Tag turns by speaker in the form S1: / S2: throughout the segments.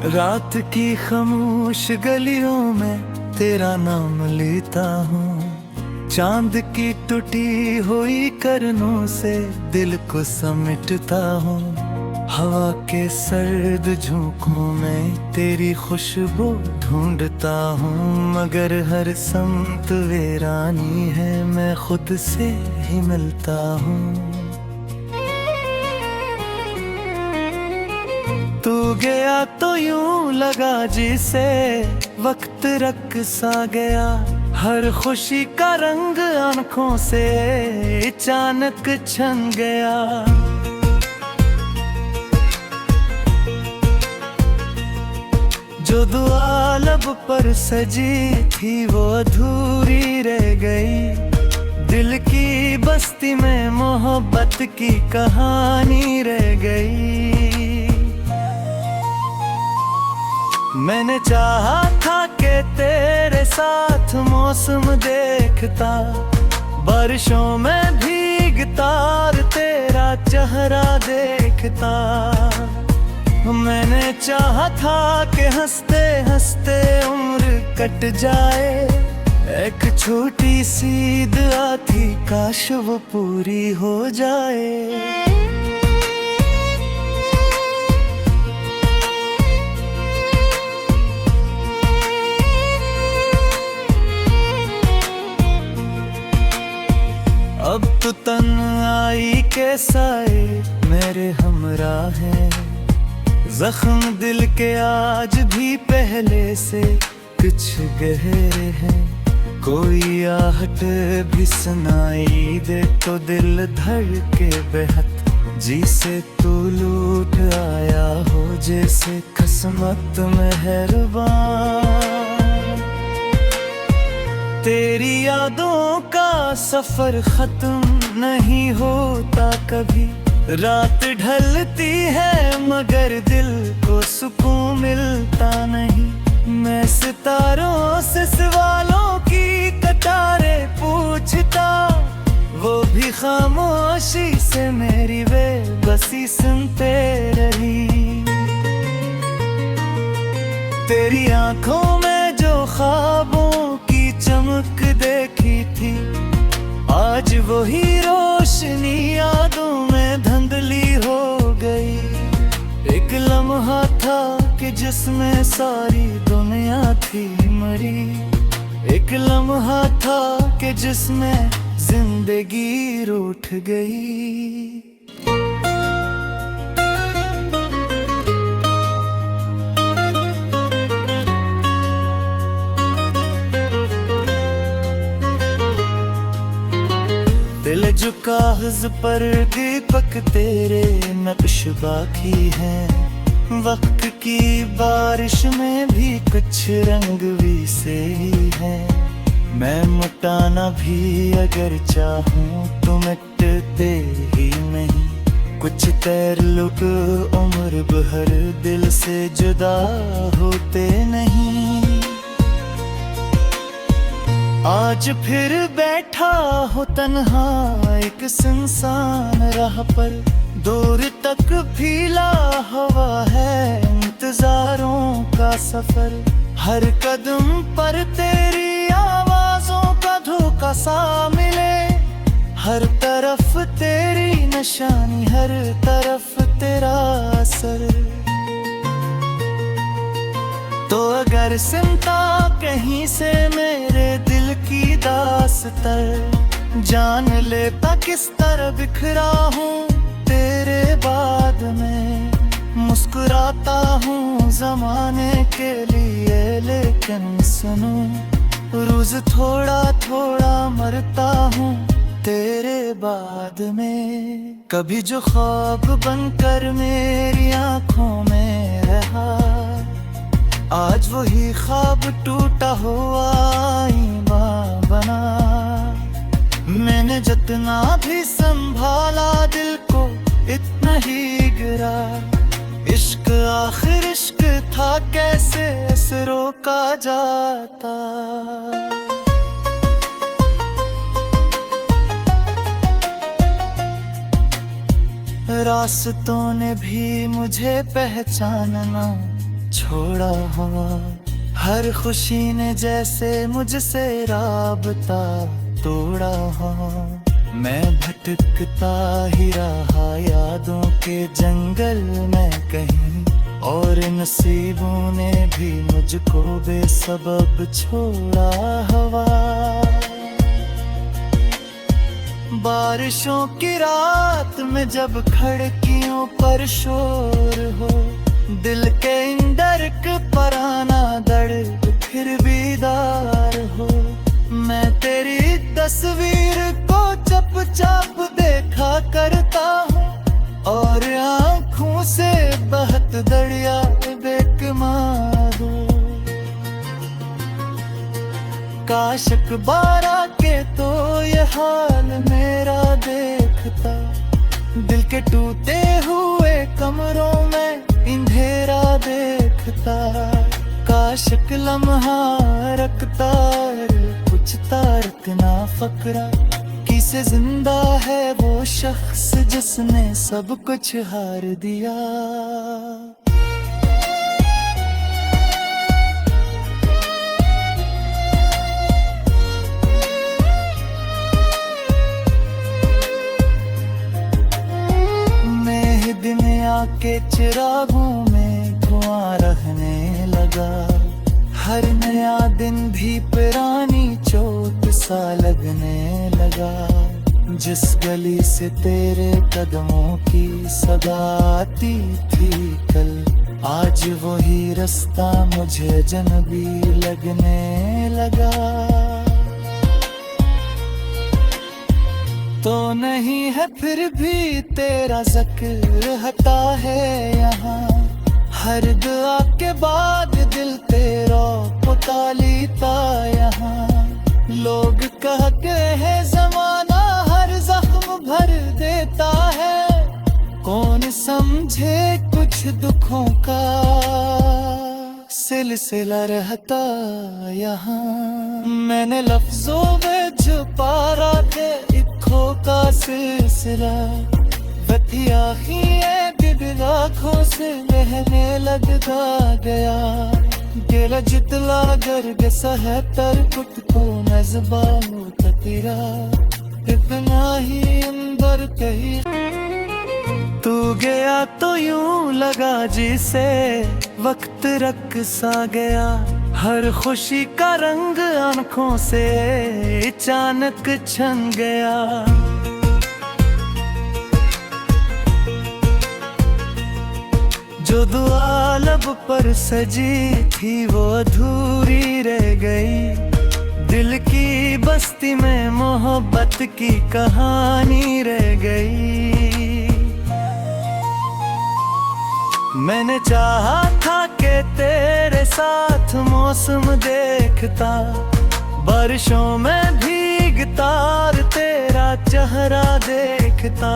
S1: रात की खामोश गलियों में तेरा नाम लेता हूँ। चांद की टूटी हुई करनों से दिल को समेटता हूँ। हवा के सर्द झोंकों में तेरी खुशबू ढूंढता हूँ, मगर हर समत वीरानी है, मैं खुद से ही मिलता हूँ। तू गया तो यूं लगा जिसे वक्त रख सा गया, हर खुशी का रंग आंखों से अचानक छन गया। जो दुआ लब पर सजी थी वो अधूरी रह गई, दिल की बस्ती में मोहब्बत की कहानी रह गई। मैंने चाहा था कि तेरे साथ मौसम देखता, बारिशों में भीगता और तेरा चेहरा देखता। मैंने चाहा था कि हंसते हंसते उम्र कट जाए, एक छोटी सी दुआ थी काश वो पूरी हो जाए। अब तो तन्हाई के साए मेरे हमराह हैं, जख्म दिल के आज भी पहले से कुछ गहरे हैं। कोई आहट भी सुनाई दे तो दिल धड़के बेहद, जिसे तू लूट आया हो जैसे किस्मत मेहरबान। तेरी यादों का सफर खत्म नहीं होता कभी, रात ढलती है मगर दिल को सुकून मिलता नहीं। मैं सितारों से सवालों की कतारें पूछता, वो भी खामोशी से मेरी बेबसी सुनते रही। तेरी आंखों में जो ख्वाबों की चमक देखी थी, आज वही रोशनी यादों में धुंधली हो गई। एक लम्हा था कि जिसमें सारी दुनिया थी मरी, एक लम्हा था कि जिसमें जिंदगी रूठ गई। दिल जो कागज पर दीपक तेरे नक्श बाकी हैं, वक्त की बारिश में भी कुछ रंग भी से ही हैं। मैं मिटाना भी अगर चाहूँ तो मिटते ही नहीं, कुछ तैरलुक उम्र भर दिल से जुदा होते नहीं। आज फिर बैठा हो तन्हा एक सुनसान राह पर, दूर तक फीला हवा है इंतजारों का सफर। हर कदम पर तेरी आवाजों का धोखा सा मिले, हर तरफ तेरी निशानी, हर तरफ तेरा असर। तो अगर सिमटा कहीं से मेरे दिल की दास्तां, जान लेता किस तरह बिखरा हूँ तेरे बाद में। मुस्कुराता हूँ जमाने के लिए लेकिन सुनो, रोज थोड़ा थोड़ा मरता हूँ तेरे बाद में। कभी जो ख्वाब बनकर मेरी आंखों में रहा, आज वही ख्वाब टूटा हुआ ईमान बना। मैंने जितना भी संभाला दिल को इतना ही गिरा, इश्क आखिर इश्क था कैसे इसे रोका जाता। रास्तों ने भी मुझे पहचानना छोड़ा हूँ। हर खुशी ने जैसे मुझसे राबता तोड़ा हूँ। मैं भटकता ही रहा यादों के जंगल में कहीं, और नसीबों ने भी मुझको बेसबब छोड़ा हवा। बारिशों की रात में जब खिड़कियों पर शोर हो, दिल के अंदर पराना दर्द फिर बीदार हो। मैं तेरी तस्वीर को चुपचाप देखा करता हूँ, और आँखों से बहत दरिया बेकमार हो। काश अखबार के तो ये हाल मेरा देखता, दिल के टूटे हुए कमरों में अंधेरा देखता। काश एक लम्हा रखता, कुछ तारक ना फकरा, किसे जिंदा है वो शख्स जिसने सब कुछ हार दिया। के चिरागों में धुआं रहने लगा। हर नया दिन भी पुरानी चोट सा लगने लगा। जिस गली से तेरे कदमों की सदा आती थी कल, आज वही रास्ता मुझे अजनबी लगने लगा। तो नहीं है फिर भी तेरा जिक्र हटा है यहाँ। हर दुआ के बाद दिल तेरा पुता लेता यहाँ। लोग कहते हैं जमाना हर जख्म भर देता है, कौन समझे कुछ दुखों का सिलसिला रहता यहाँ। मैंने लफ्जों में छुपा रखे का सिलसिला, बतिया ही दिल आँखों से बहने लगता गया। दिल जितला गर्ग सहतर कुट को नज़बा होता तेरा, इतना ही अंदर कहीं। तू गया तो यूं लगा जिसे वक्त रख सा गया। हर खुशी का रंग आंखों से अचानक छन गया। जो दुआ लब पर सजी थी वो अधूरी रह गई। दिल की बस्ती में मोहब्बत की कहानी रह गई। मैंने चाहा था कि तेरे साथ मौसम देखता, बारिशों में भीगता और तेरा चेहरा देखता।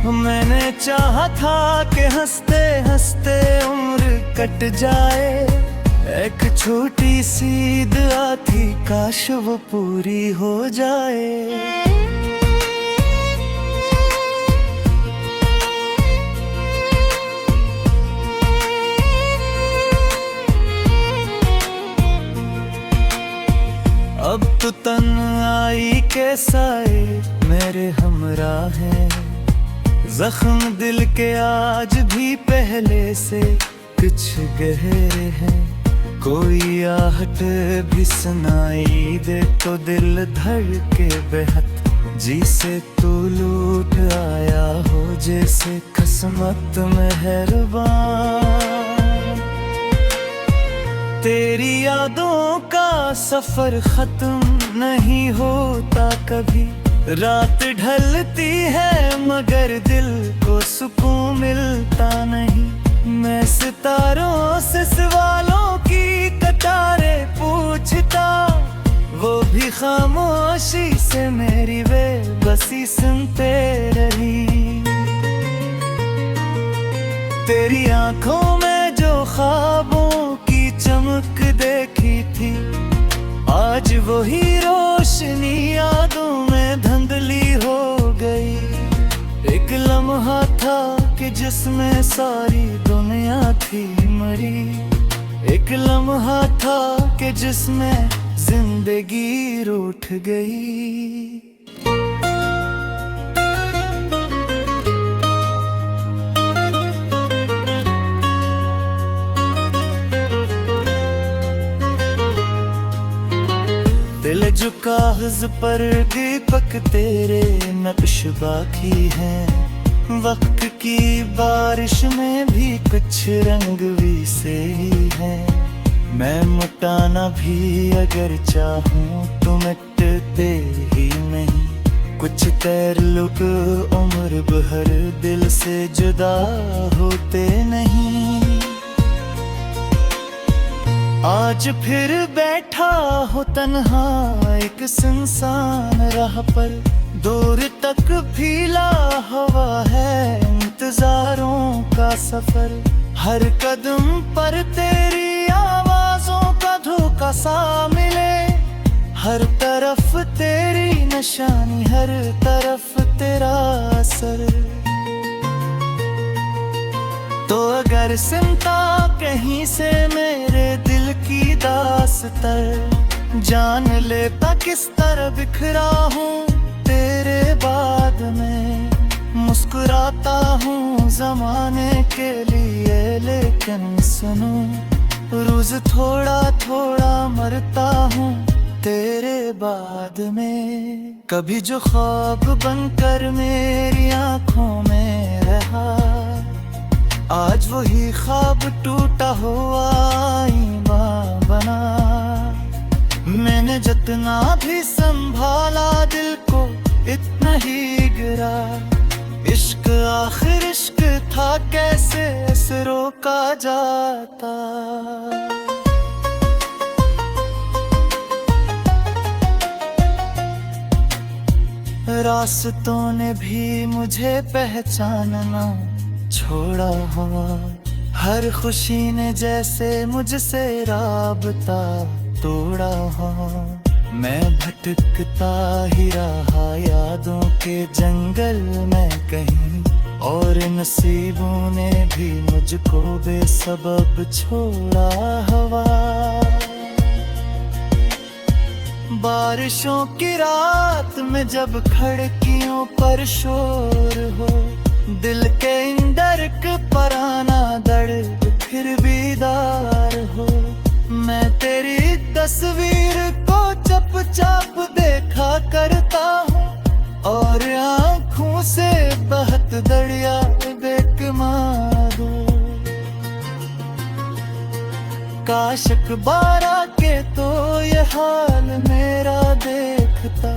S1: मैंने चाहा था कि हंसते हंसते उम्र कट जाए। एक छोटी सी दुआ थी, काश वो पूरी हो जाए। अब तो तन्हाई के साए मेरे हमराह हैं। जख्म दिल के आज भी पहले से कुछ गहरे हैं। कोई आहट भी सुनाई दे तो दिल धड़के बेहद। जी से तू लूट आया हो जैसे किस्मत मेहरबान। तेरी यादों का सफर खत्म नहीं होता कभी। रात ढलती है मगर दिल को सुकून मिलता नहीं। मैं सितारों से सवालों की कतारें पूछता, वो भी खामोशी से मेरी बेबसी सुनते रही। तेरी आंखों में जो ख्वाबों की चमक देखी थी, आज वही रोशनी यादों में धुंधली हो गई। एक एक लम्हा था कि जिसमें सारी दुनिया थी मरी, एक लम्हा था कि जिसमें जिंदगी रूठ गई। दिल जो कागज पर दीपक तेरे नक्श बाकी हैं, वक्त की बारिश में भी कुछ रंग भी से ही हैं। मैं मिटाना भी अगर चाहूँ तो मिटते ही नहीं, कुछ तैरलुक उम्र भर दिल से जुदा होते नहीं। आज फिर बैठा हो तन्हा एक सुनसान राह पर, दूर तक फीला हवा है इंतजारों का सफर। हर कदम पर तेरी आवाजों का धोखा सा मिले, हर तरफ तेरी निशानी, हर तरफ तेरा असर। तो अगर सिमटा कहीं से मेरे दिल की दास्तर, जान लेता किस तरह बिखरा हूँ तेरे बाद में। मुस्कुराता हूँ जमाने के लिए लेकिन सुनो, रोज थोड़ा थोड़ा मरता हूँ तेरे बाद में। कभी जो ख्वाब बनकर मेरी आंखों में रहा, आज वही ख्वाब टूटा हुआ ईमान बना। मैंने जितना भी संभाला दिल को इतना ही गिरा। इश्क आखिर इश्क था, कैसे इसे रोका जाता। रास्तों ने भी मुझे पहचानना छोड़ा हुआ, हर खुशी ने जैसे मुझसे राबता तोड़ा हुआ। मैं भटकता ही रहा यादों के जंगल में कहीं, और नसीबों ने भी मुझको बेसबब छोड़ा हुआ। बारिशों की रात में जब खिड़कियों पर शोर हो, दिल के अंदर पराना दर्द फिर बीदार हो। मैं तेरी तस्वीर को चुपचाप देखा करता हूँ, और आँखों से बहत दरिया बेकमार हो। काश अखबार के तो ये हाल मेरा देखता,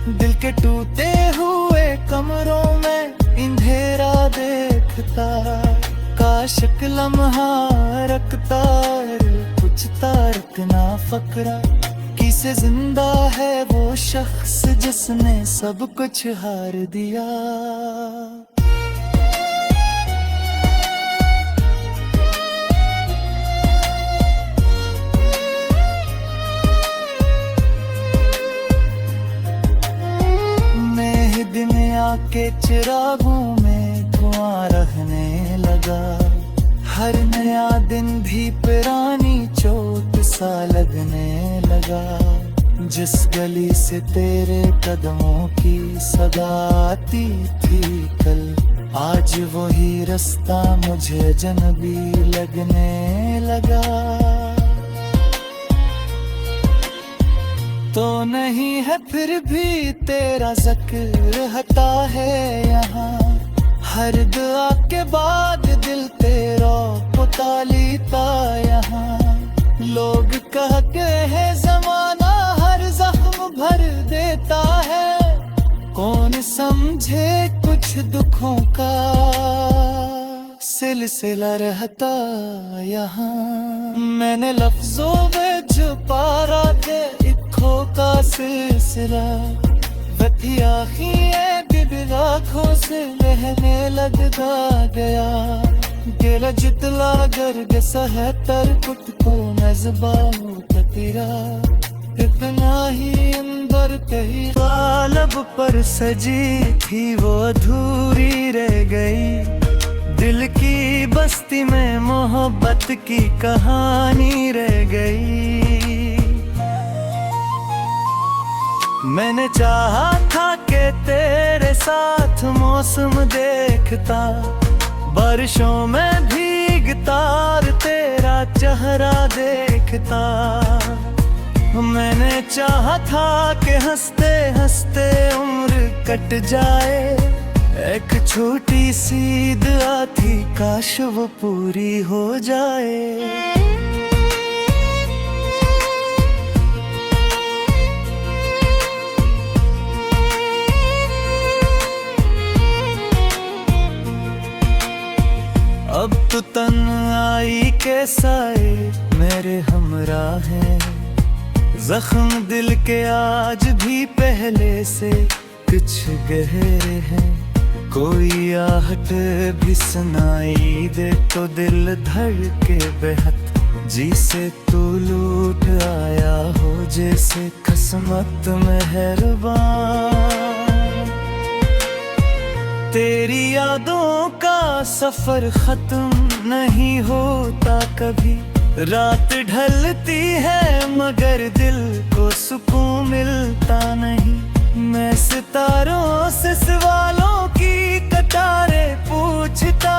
S1: दिल के टूटे हुए कमरों में अंधेरा देखता। काश एक लम्हा रखता, कुछ तारकना फकरा, किसे जिंदा है वो शख्स जिसने सब कुछ हार दिया। के चिरागों में धुआं रहने लगा, हर नया दिन भी पुरानी चोट सा लगने लगा। जिस गली से तेरे कदमों की सदा आती थी कल, आज वही रास्ता मुझे अजनबी लगने लगा। तो नहीं है फिर भी तेरा जिक्र हटा है यहाँ, हर दुआ के बाद दिल तेरा पुता लेता यहाँ। लोग कहते हैं जमाना हर जख्म भर देता है, कौन समझे कुछ दुखों का सिलसिला रहता यहाँ। मैंने लफ्जों में छुपा राते इक्खों का सिलसिला, आँखों से बहने लगता गया। गेला जितला गर्ग सहतर कुट को नजबा तेरा, इतना ही अंदर कहीं लब पर सजी थी वो अधूरी रह गई। दिल की बस्ती में मोहब्बत की कहानी रह गई। मैंने चाहा था कि तेरे साथ मौसम देखता, बारिशों में भीगता और तेरा चेहरा देखता। मैंने चाहा था कि हंसते हंसते उम्र कट जाए। एक छोटी सी दुआ थी, काश वो पूरी हो जाए। अब तो तन्हाई के साए मेरे हमरा हैं। जख्म दिल के आज भी पहले से कुछ गहरे हैं। कोई आहट भी सुनाई दे तो दिल धड़के बेहद। जी से तू लूट आया हो जैसे किस्मत मेहरबान। तेरी यादों का सफर खत्म नहीं होता कभी। रात ढलती है मगर दिल को सुकून मिलता नहीं। मैं सितारों से सवालों की कतारें पूछता,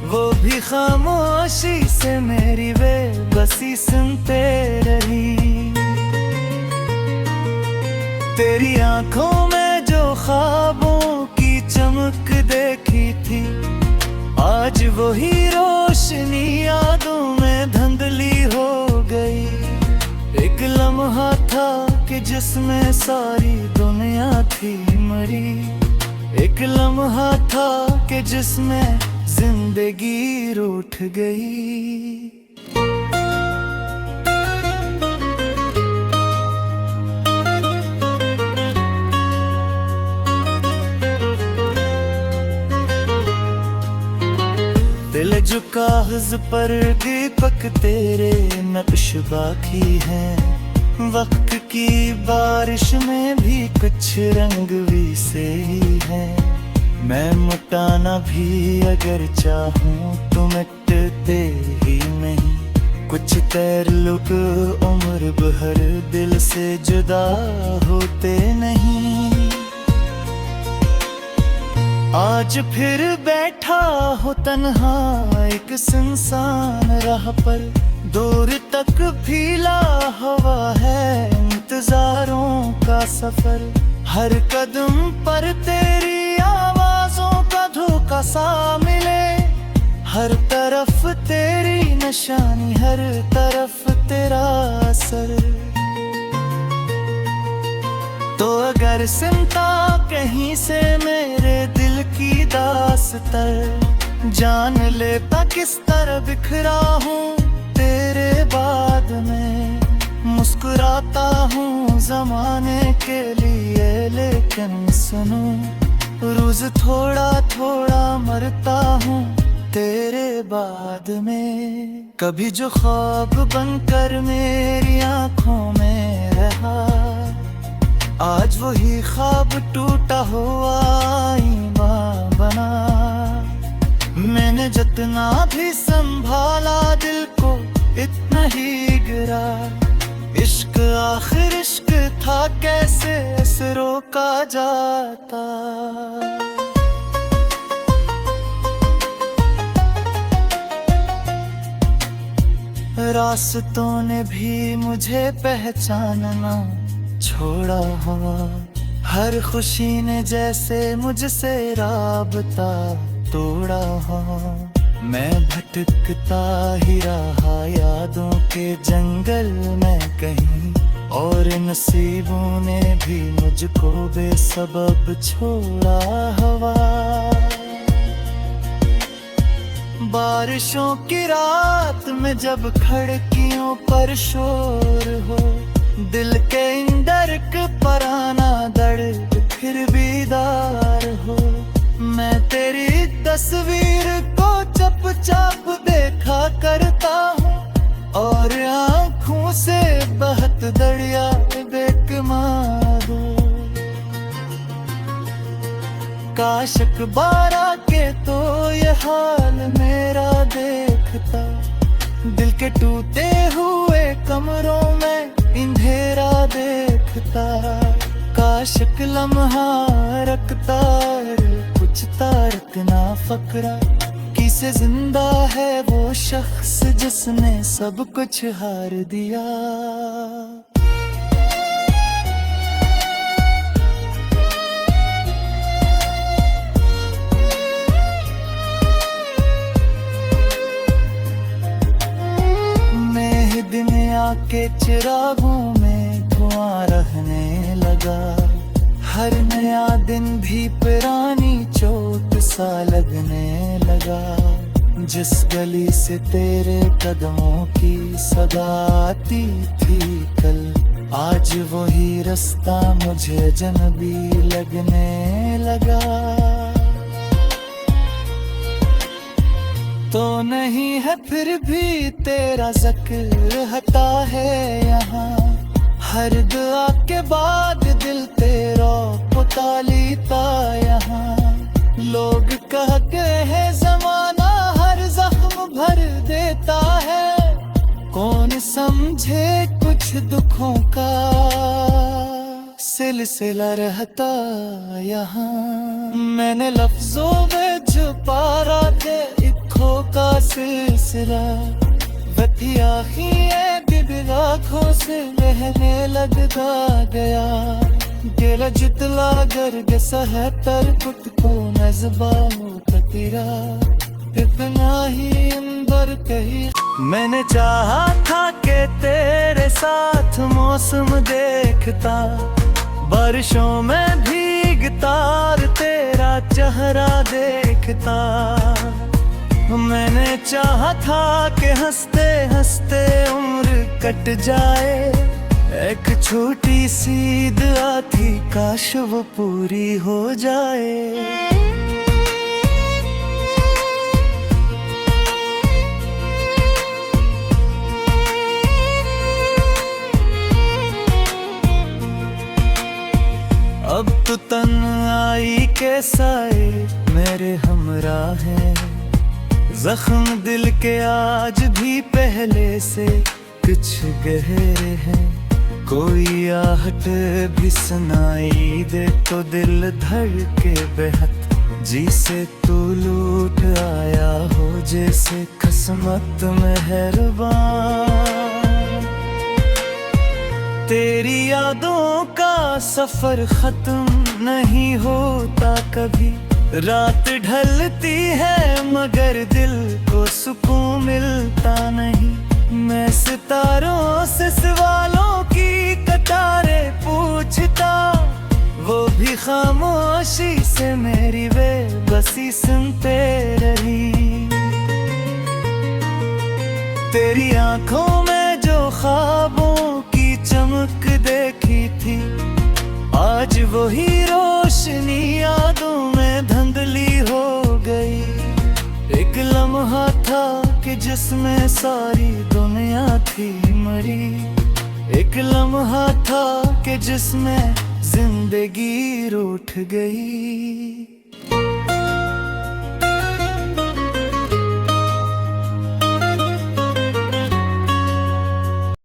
S1: वो भी खामोशी से मेरी बेबसी सुनते रही। तेरी आंखों में जो ख्वाबों की चमक देखी थी, आज वही रोशनी यादों में धुंधली हो गई। एक लम्हा था कि जिसमें सारी दुनिया थी मरी। एक लम्हा था कि जिसमें जिंदगी रूठ गई। दिल जो कागज पर दीपक तेरे नक्श बाकी हैं। वक्त की बारिश में भी कुछ रंग भी से ही हैं। मैं मिटाना भी अगर चाहूँ तो मिटते ही नहीं। कुछ ताल्लुक उम्र भर दिल से जुदा होते नहीं। आज फिर बैठा हो तन्हा एक सुनसान राह पर। दूर तक फीला हुआ है इंतजारों का सफर। हर कदम पर तेरी आवाजों का धोखा सा मिले। हर तरफ तेरी निशानी, हर तरफ तेरा असर। तो अगर सुनता कहीं से मेरे दिल की दास्तां, जान लेता किस तरह बिखरा हूँ तेरे बाद में। मुस्कुराता हूँ जमाने के लिए लेकिन सुनो, रोज थोड़ा थोड़ा मरता हूँ तेरे बाद में। कभी जो ख्वाब बनकर मेरी आंखों में रहा, आज वही ख्वाब टूटा हुआ आईना बना। मैंने जितना भी संभाला दिल को इतना ही गिरा। इश्क आखिर इश्क था, कैसे इसे रोका जाता। रास्तों ने भी मुझे पहचानना छोड़ा हुआ। हर खुशी ने जैसे मुझसे राबता तोड़ा हो। मैं भटकता ही रहा यादों के जंगल में कहीं, और नसीबों ने भी मुझको बेसबब छोड़ा हवा। बारिशों की रात में जब खिड़कियों पर शोर हो, दिल के अंदर पराना दर्द फिर बीदार हो। मैं तेरी तस्वीर को चुपचाप देखा करता हूँ, और आँखों से बहत दरिया के टूटे हुए कमरों में अंधेरा देखता, काश लम्हा रखता कुछ तारतना फकरा। किसे जिंदा है वो शख्स जिसने सब कुछ हार दिया। दिन आके चिरागों में धुआं रहने लगा, हर नया दिन भी पुरानी चोट सा लगने लगा। जिस गली से तेरे कदमों की सदा आती थी कल, आज वही रास्ता मुझे अजनबी लगने लगा। तो नहीं है फिर भी तेरा जिक्र हटा है यहाँ, हर दुआ के बाद दिल तेरा पुता लेता यहाँ। लोग कहते हैं जमाना हर जख्म भर देता है, कौन समझे कुछ दुखों का सिलसिला रहता यहाँ। मैंने लफ्जों में छुपा रखे का सिलसिला, दिल आँखों से बहने लगता गया। दिल जितला गर्ग सहतर खुद को नज़बानों का तेरा, इतना ही अंदर कहीं। मैंने चाहा था कि तेरे साथ मौसम देखता, बारिशों में भीगता और तेरा चेहरा देखता। मैंने चाहा था कि हंसते हंसते उम्र कट जाए, एक छोटी सी दुआ थी काश वो पूरी हो जाए। अब तो तन्हाई के साए मेरे हमराह हैं, जख्म दिल के आज भी पहले से कुछ गहरे हैं। कोई आहट भी सुनाई दे तो दिल धड़के बेहद, जिसे तू लूट आया हो जैसे किस्मत मेहरबान। तेरी यादों का सफर खत्म नहीं होता कभी, रात ढलती है मगर दिल को सुकून मिलता नहीं। मैं सितारों से सवालों की कतारें पूछता, वो भी खामोशी से मेरी बेबसी सुनते रही। तेरी आंखों में जो ख्वाबों की चमक देखी थी, आज वही रोशनी यादों में धुंधली हो गई। एक लम्हा था कि जिसमें सारी दुनिया थी मरी, एक लम्हा था कि जिसमें जिंदगी रूठ गई।